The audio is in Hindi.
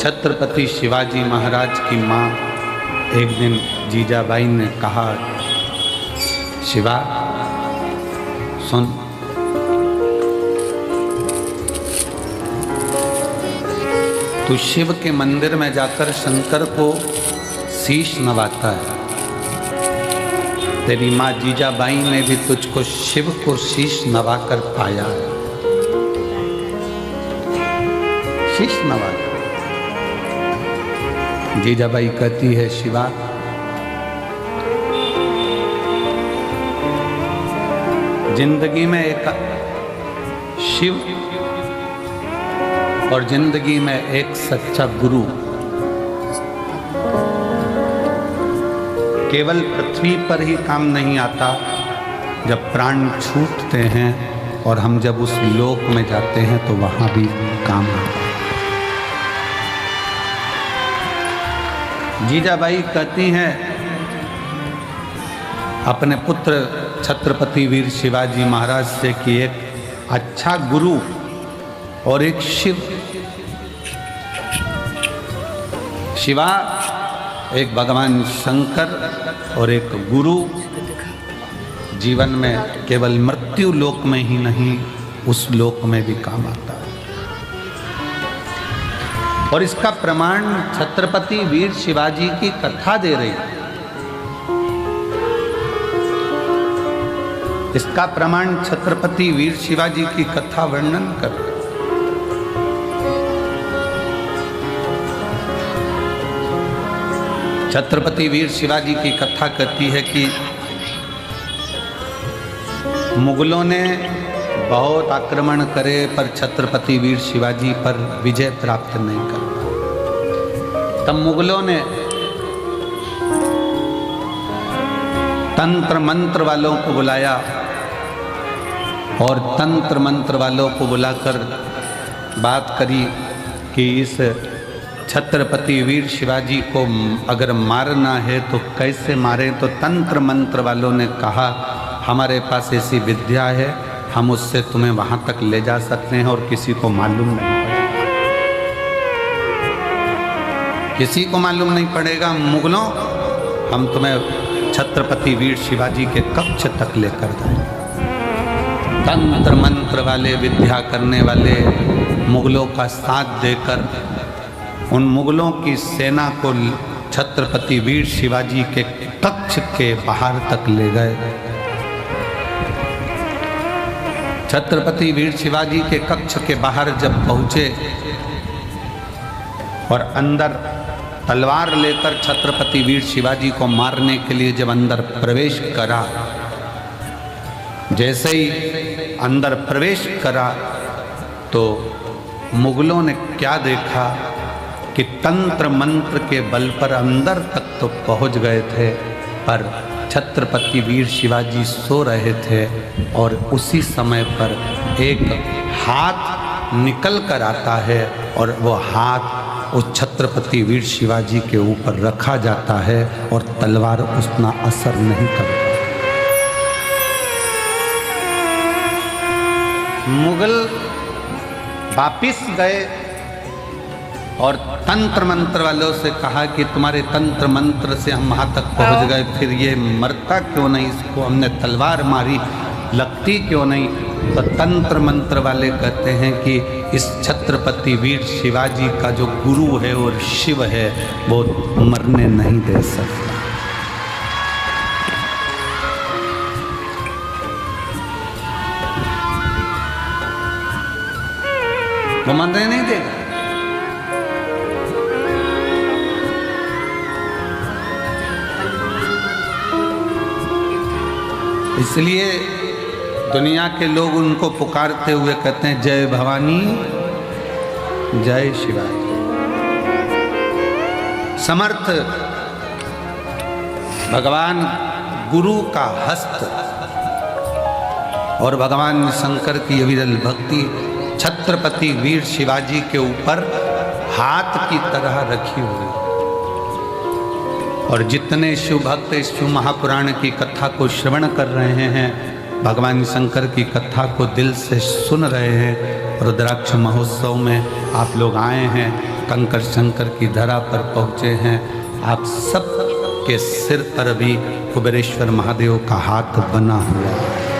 छत्रपति शिवाजी महाराज की माँ एक दिन जीजाबाई ने कहा, शिवा सुन, तू शिव के मंदिर में जाकर शंकर को शीश नवाता है। तेरी माँ जीजाबाई ने भी तुझको शिव को शीश नवाकर पाया है। शीश नवाकर जीजाबाई कहती है, शिवा जिंदगी में एक शिव और जिंदगी में एक सच्चा गुरु केवल पृथ्वी पर ही काम नहीं आता, जब प्राण छूटते हैं और हम जब उस लोक में जाते हैं तो वहां भी काम आता है। जीजाबाई कहती हैं अपने पुत्र छत्रपति वीर शिवाजी महाराज से कि एक अच्छा गुरु और एक शिव, शिवा एक भगवान शंकर और एक गुरु जीवन में केवल मृत्यु लोक में ही नहीं, उस लोक में भी काम आता है। और इसका प्रमाण छत्रपति वीर शिवाजी की कथा दे रही है। इसका प्रमाण छत्रपति वीर शिवाजी की कथा वर्णन कर रही है। छत्रपति वीर शिवाजी की कथा कहती है कि मुगलों ने बहुत आक्रमण करे पर छत्रपति वीर शिवाजी पर विजय प्राप्त नहीं कर पाए। तब मुगलों ने तंत्र मंत्र वालों को बुलाया और तंत्र मंत्र वालों को बुलाकर बात करी कि इस छत्रपति वीर शिवाजी को अगर मारना है तो कैसे मारे। तो तंत्र मंत्र वालों ने कहा, हमारे पास ऐसी विद्या है, हम उससे तुम्हें वहां तक ले जा सकते हैं और किसी को मालूम नहीं पड़ेगा। किसी को मालूम नहीं पड़ेगा। मुगलों, हम तुम्हें छत्रपति वीर शिवाजी के कक्ष तक लेकर जाएंगे। तंत्र मंत्र वाले, विद्या करने वाले मुगलों का साथ देकर उन मुगलों की सेना को छत्रपति वीर शिवाजी के कक्ष के बाहर तक ले गए। छत्रपति वीर शिवाजी के कक्ष के बाहर जब पहुंचे और अंदर तलवार लेकर छत्रपति वीर शिवाजी को मारने के लिए जब अंदर प्रवेश करा, जैसे ही अंदर प्रवेश करा तो मुगलों ने क्या देखा कि तंत्र मंत्र के बल पर अंदर तक तो पहुंच गए थे, पर छत्रपति वीर शिवाजी सो रहे थे और उसी समय पर एक हाथ निकल कर आता है और वो हाथ उस छत्रपति वीर शिवाजी के ऊपर रखा जाता है और तलवार उतना असर नहीं करता। मुगल वापिस गए और तंत्र मंत्र वालों से कहा कि तुम्हारे तंत्र मंत्र से हम वहाँ तक पहुँच गए, फिर ये मरता क्यों नहीं, इसको हमने तलवार मारी, लगती क्यों नहीं। तो तंत्र मंत्र वाले कहते हैं कि इस छत्रपति वीर शिवाजी का जो गुरु है और शिव है वो मरने नहीं दे सकता। वो मरने नहीं देगा। इसलिए दुनिया के लोग उनको पुकारते हुए कहते हैं, जय भवानी जय शिवाजी। समर्थ भगवान गुरु का हस्त और भगवान शंकर की अविरल भक्ति छत्रपति वीर शिवाजी के ऊपर हाथ की तरह रखी हुई। और जितने शिव भक्त इस शिव महापुराण की कथा को श्रवण कर रहे हैं, भगवान शंकर की कथा को दिल से सुन रहे हैं, रुद्राक्ष महोत्सव में आप लोग आए हैं, कंकर शंकर की धरा पर पहुँचे हैं। आप सब के सिर पर भी कुबेरेश्वर महादेव का हाथ बना हुआ है।